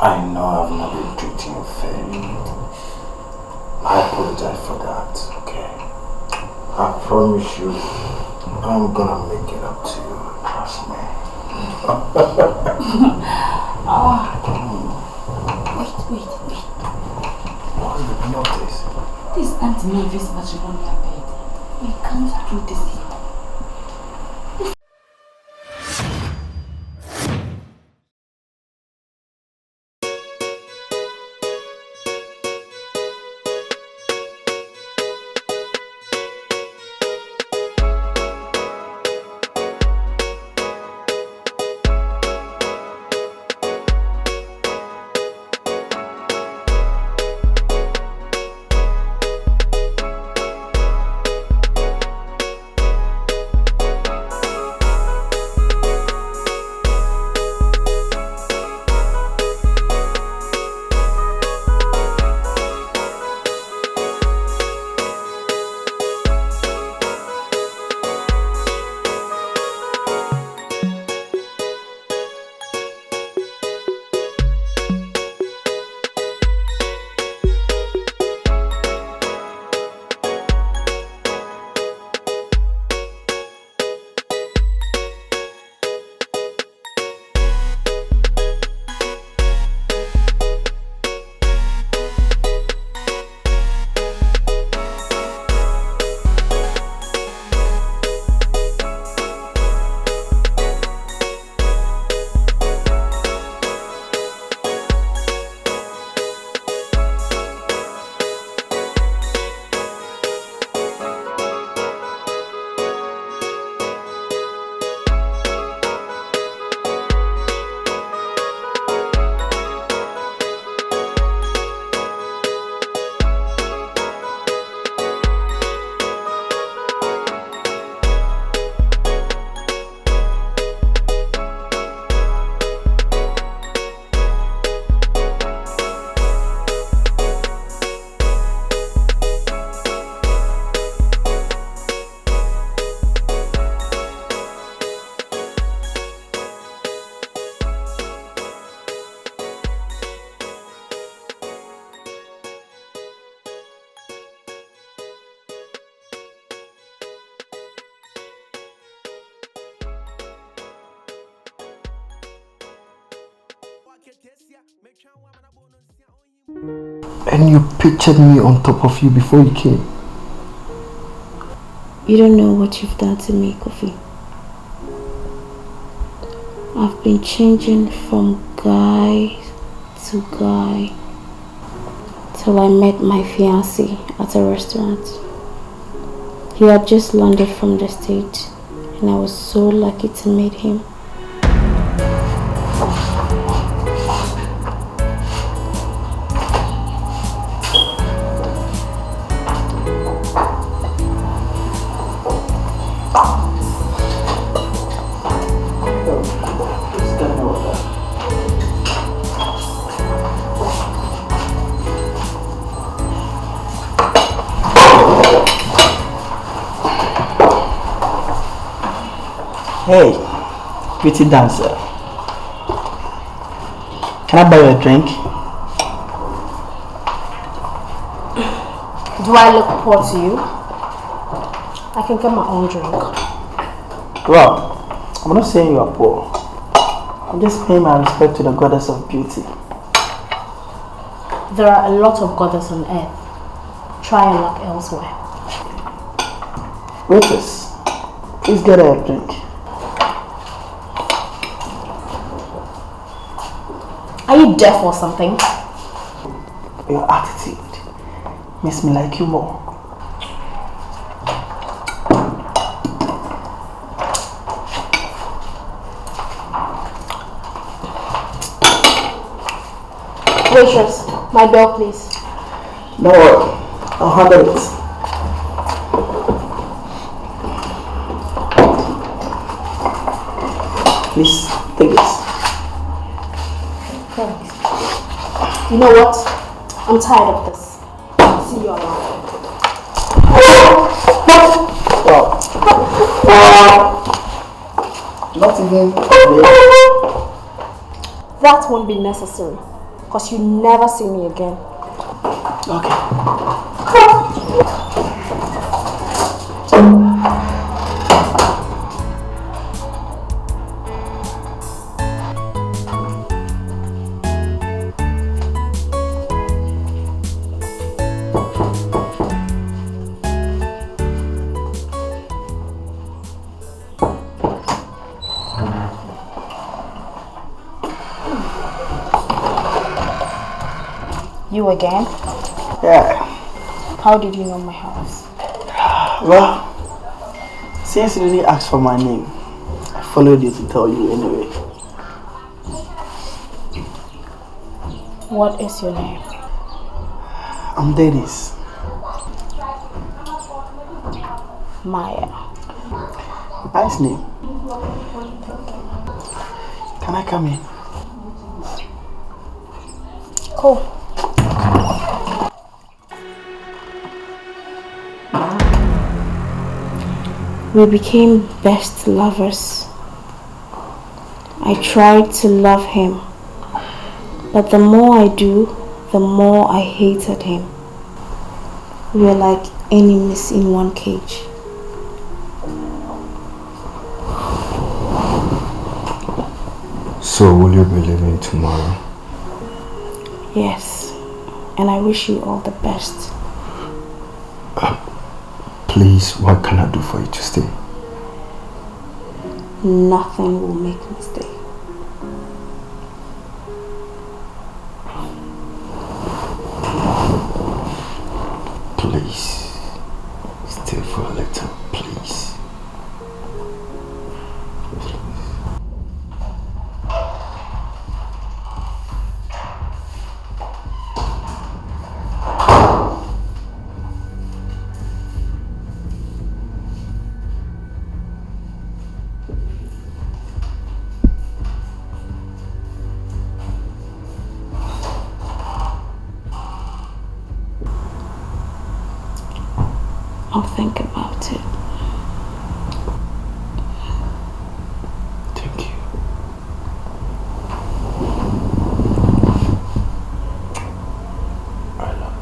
I know I've not been treating you fairly. I apologize for that, okay? I promise you, I'm gonna make it up to you. Trust me. Wait. What did you notice? This Aunt Mavis matrimonial bed. We can't do this here. And you pictured me on top of you before you came. You don't know what you've done to me, Kofi. I've been changing from guy to guy till I met my fiancé at a restaurant. He had just landed from the States and I was so lucky to meet him. Hey, pretty dancer. Can I buy you a drink? Do I look poor to you? I can get my own drink. Well, I'm not saying you are poor. I'm just paying my respect to the goddess of beauty. There are a lot of goddesses on earth. Try your luck elsewhere. Waitress, please get her a drink. Are you deaf or something? Your attitude makes me like you more. Waitress, my bill please. Don't worry, I'll handle it. Please, take this. Thanks. You know what? I'm tired of this. See you around. Not even. That won't be necessary. because you never see me again. Okay. You again? Yeah. How did you know my house? Well, since you didn't ask for my name, I followed you to tell you anyway. What is your name? I'm Dede's. Maya. Nice name. Can I come in? Cool. We became best lovers. I tried to love him, but the more I do, the more I hated him. We were like enemies in one cage. So will you be leaving tomorrow? Yes, and I wish you all the best. Please, what can I do for you to stay? Nothing will make me stay. Please, stay for a little, please. I'll think about it. Thank you. I love you.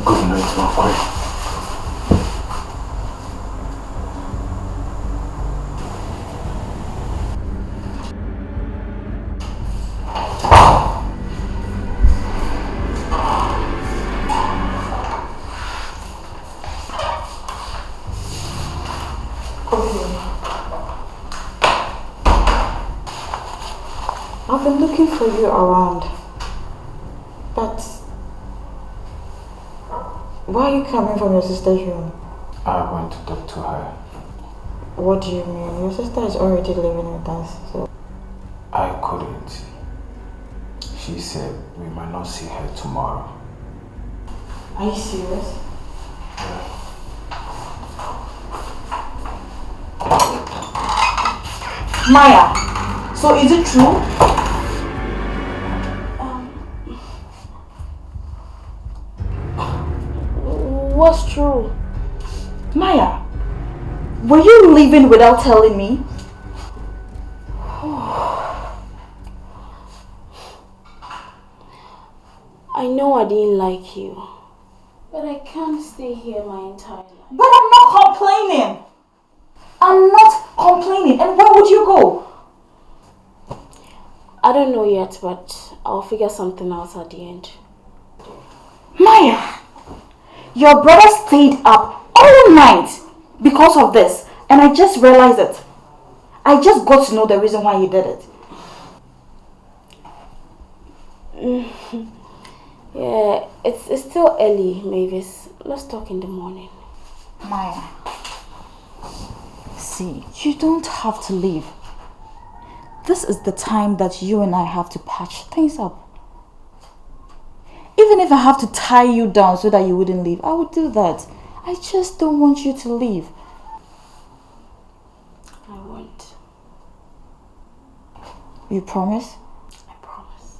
Good night, my queen. I've been looking for you around, but why are you coming from your sister's room? I want to talk to her. What do you mean? Your sister is already living with us, so... I couldn't. She said we might not see her tomorrow. Are you serious? Maya, so is it true? What's true? Maya, were you leaving without telling me? I know I didn't like you, but I can't stay here my entire life. But I'm not complaining. I'm not complaining. And where would you go? I don't know yet, but I'll figure something out at the end. Maya, your brother stayed up all night because of this, and I just realized it. I just got to know the reason why he did it. Yeah, it's still early, Mavis. Let's talk in the morning. Maya, see, you don't have to leave. this is the time that you and I have to patch things up. Even if I have to tie you down so that you wouldn't leave, I would do that. I just don't want you to leave. I won't. You promise? I promise.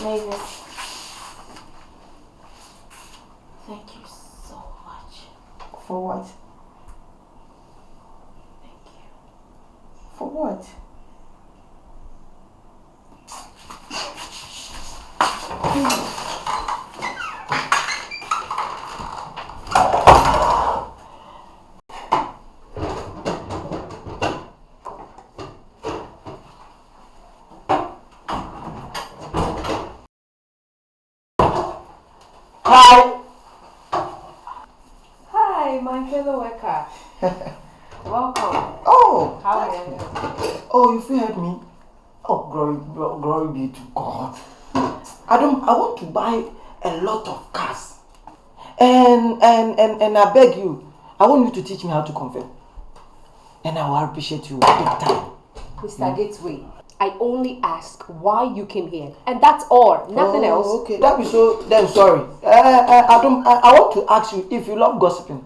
Mavis, thank you so much. For what? Thank you. For what? Hi! Hi, my fellow worker. Welcome. Oh! How are you? Oh, you feared me? Oh, glory be to God. I want to buy a lot of cars. And I beg you, I want you to teach me how to confirm. And I will appreciate you big time. Mr. Gateway, I only ask why you came here. And that's all. Nothing else. Okay, that be so. Then sorry. I want to ask you if you love gossiping.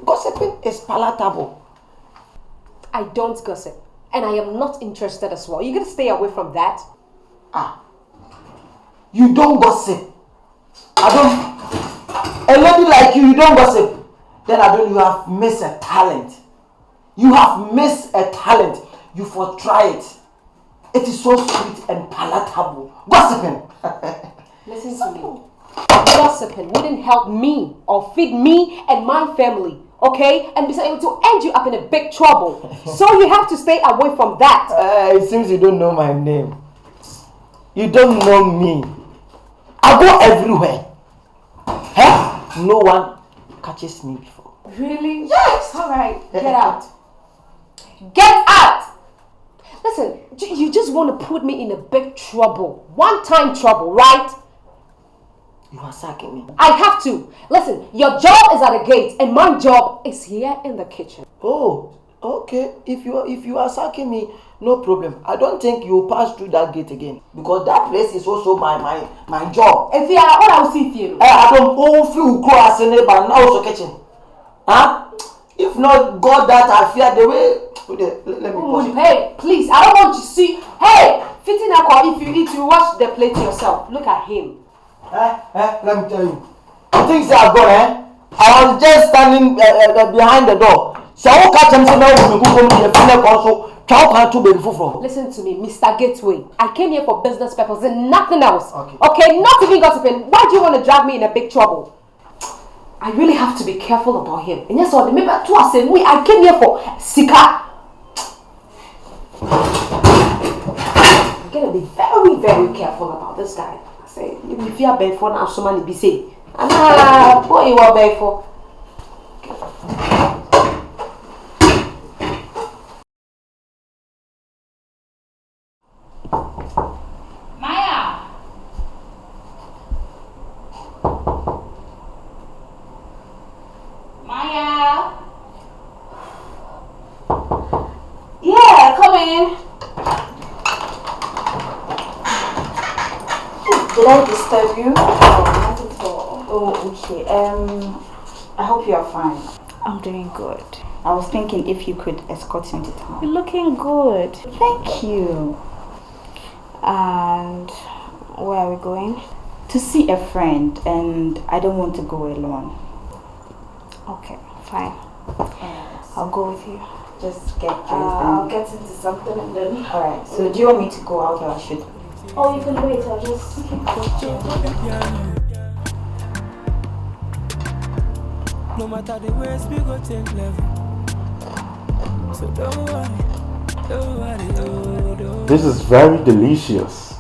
Gossiping is palatable. I don't gossip. And I am not interested as well. You're going to stay away from that? You don't gossip. A lady like you don't gossip. Then you have missed a talent. You have missed a talent. You for try it. It is so sweet and palatable. Gossiping. Listen to me. Gossiping wouldn't help me or feed me and my family. Okay? And besides, it will end you up in a big trouble. So you have to stay away from that. It seems you don't know my name. You don't know me. I go everywhere. Hey, no one catches me before. Really? Yes. All right. Get out. Get out! Listen, you just want to put me in a big trouble. One-time trouble, right? You are sacking me. I have to. Listen, your job is at the gate and my job is here in the kitchen. Oh, okay. If you are sacking me, no problem. I don't think you will pass through that gate again. Because that place is also my job. If you are, what I will see you. I don't feel go as a neighbor now also kitchen. Huh? If not God that I fear the way. Let me pause. Hey, please, I don't want to see. Hey, fitting alcohol. If you eat, you wash the plate yourself. Look at him. Let me tell you. The things that I've got, I was just standing behind the door. So I catch him say, listen to me, Mr. Gateway. I came here for business purposes and nothing else. Okay, not even gossiping. Why do you want to drag me in a big trouble? I really have to be careful about him. And yes, remember, I came here for Sika. I'm gonna be very, very careful about this guy. I say, if you are bad for now, somebody be say, boy, you are bad for. Maya! Maya! Yeah, come in. Did I disturb you? Not at all. Oh, okay. I hope you are fine. I'm doing good. I was thinking if you could escort me to town. You're looking good. Thank you. And where are we going? To see a friend, and I don't want to go alone. Okay, fine. I'll go with you. Just get dressed. I'll get into something and then. Alright, so do you want me to go out or I should? Oh, you can wait. I'll just. No matter the ways we go change level. So don't worry, oh, This is very delicious.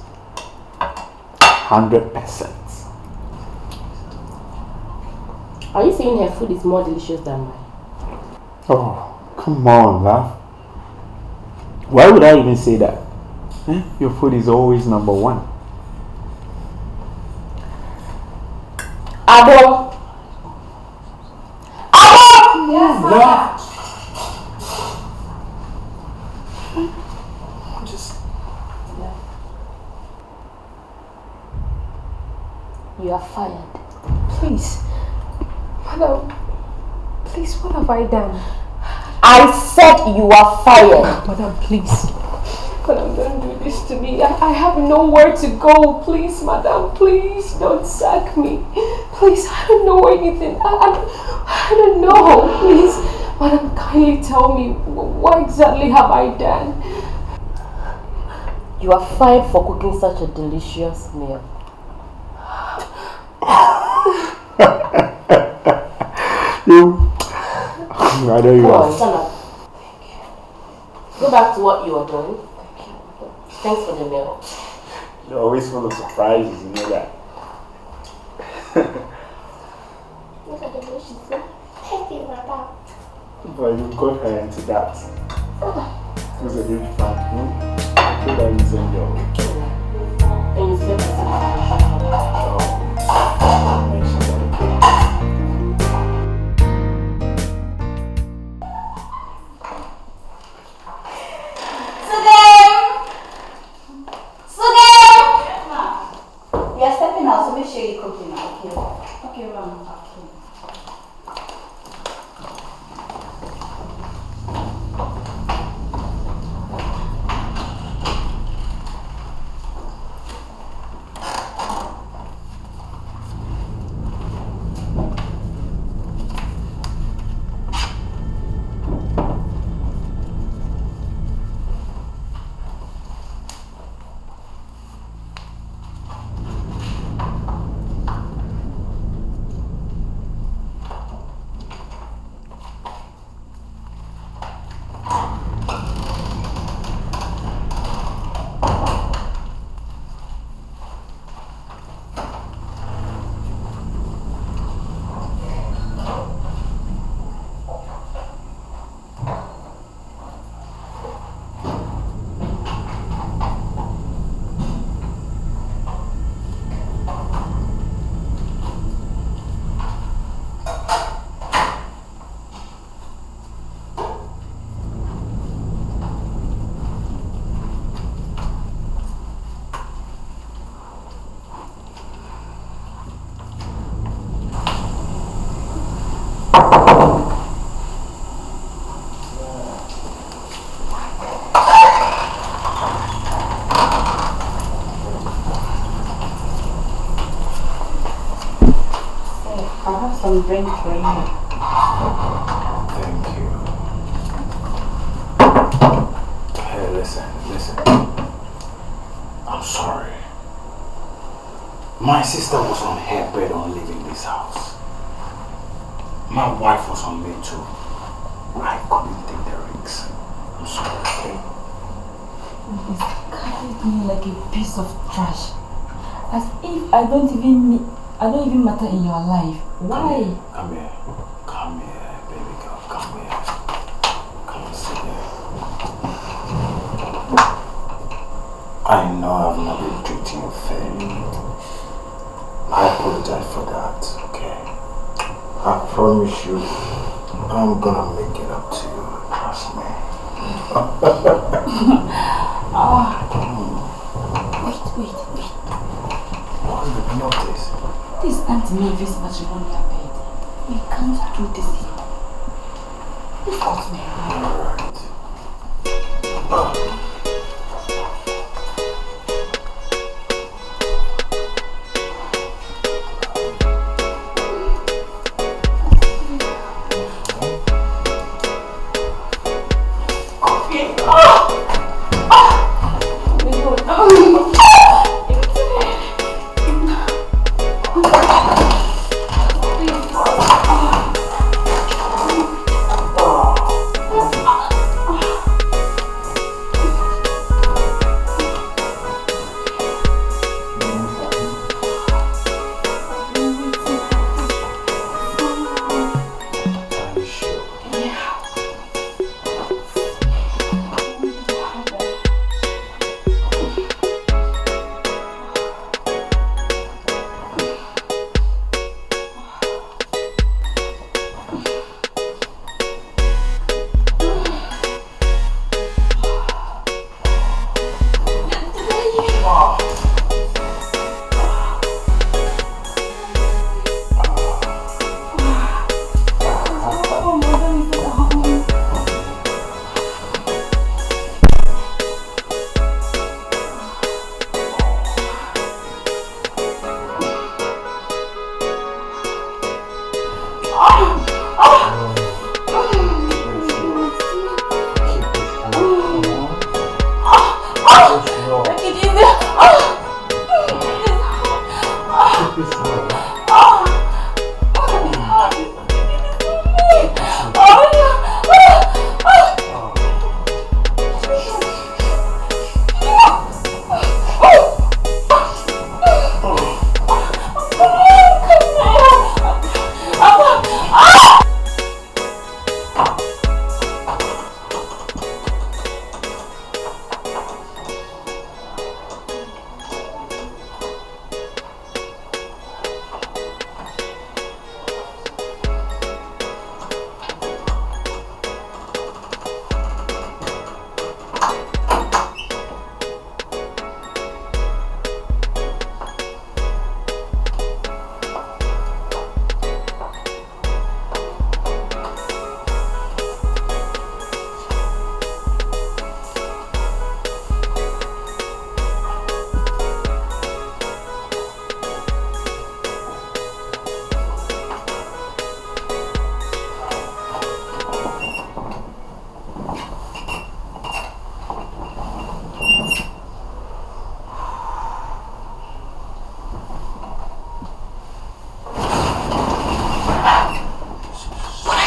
100%. Are you saying her food is more delicious than mine? Oh, come on, love. Why would I even say that? Your food is always number one. Abo! Love. You are fired. Please. Madam, please, what have I done? I said you are fired. Madam, please. Madam, don't do this to me. I have nowhere to go. Please, madam, please don't sack me. Please, I don't know anything. I don't know. Please, madam, kindly tell me, what exactly have I done? You are fired for cooking such a delicious meal. I know you Come are. on, stand up. Go back to what you were doing. Thanks for the meal. You're always full of surprises, you know that. Look at the way she's so happy about that. But you got her into that. Who's a huge fan? I feel that you send your And you said We are stepping out, so make sure you cook it now, okay? Okay, Mom. Okay. Some drink for you. Thank you. Hey, listen. I'm sorry. My sister was on her bed on leaving this house. My wife was on me too. I couldn't take the risks. I'm sorry, okay? It's carried me like a piece of trash. As if I don't even matter in your life. Why? Come here, baby girl. Come here. Come and sit here. I know I've not been treating you fairly. I apologize for that, okay? I promise you, I'm gonna make it up to you. Trust me. Wait. What's the meaning of this? This Aunt Mavis matrimonial bed. We can't do this here. This got me. Alright.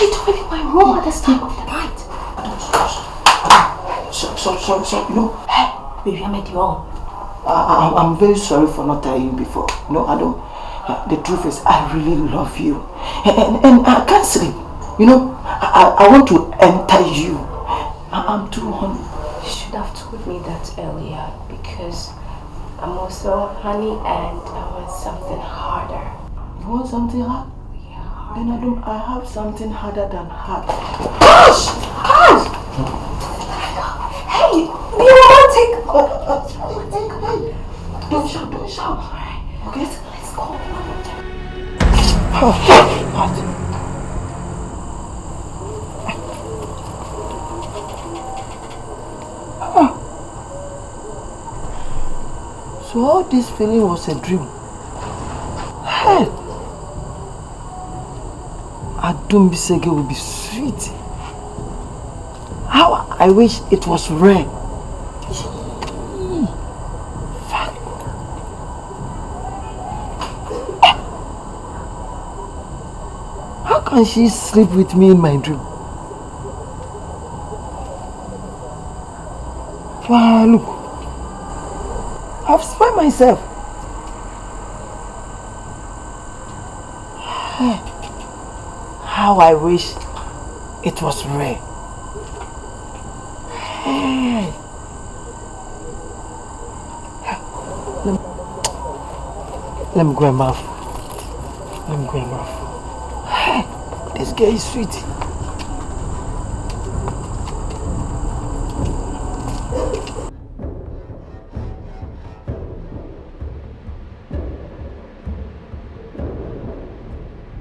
are you doing in my room at this time of the night? So, you know. Hey, baby, I made you all. I'm very sorry for not telling you before. No, I don't. The truth is, I really love you. And I can't sleep. You know, I want to enter you. I'm too hungry. You should have told me that earlier because I'm also honey and I want something harder. You want something hard? Yeah, harder. Then I have something harder than hard. Gosh! Hey, do you want to take... Don't shout. Alright, Okay? let's go. So all this feeling was a dream. Hey! Adumbisege will be sweet. How I wish it was rare. Fuck. How can she sleep with me in my dream? Wow, look. I've spoiled myself. How I wish it was rare. Let me go and bath. This girl is sweet.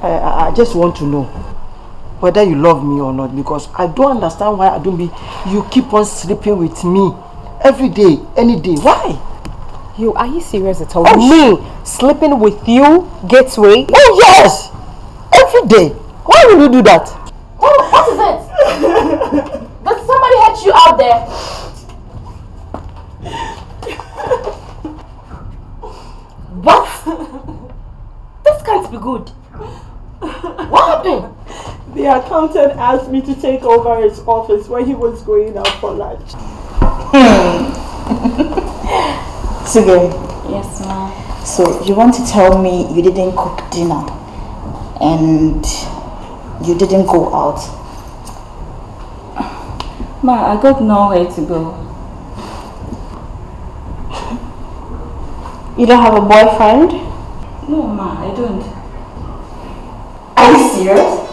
I just want to know whether you love me or not, because I don't understand why you keep on sleeping with me every day, any day. Why? Are you serious at all? Oh, Me sleeping with you, Gateway? Oh yes! Every day. Why would you do that? Oh, what is it? Does somebody hurt you out there? What? This can't be good. What happened? The accountant asked me to take over his office when he was going out for lunch. Sige. Yes, ma'am. So you want to tell me you didn't cook dinner and you didn't go out? Ma, I got nowhere to go. You don't have a boyfriend? No, ma, I don't. Are you serious?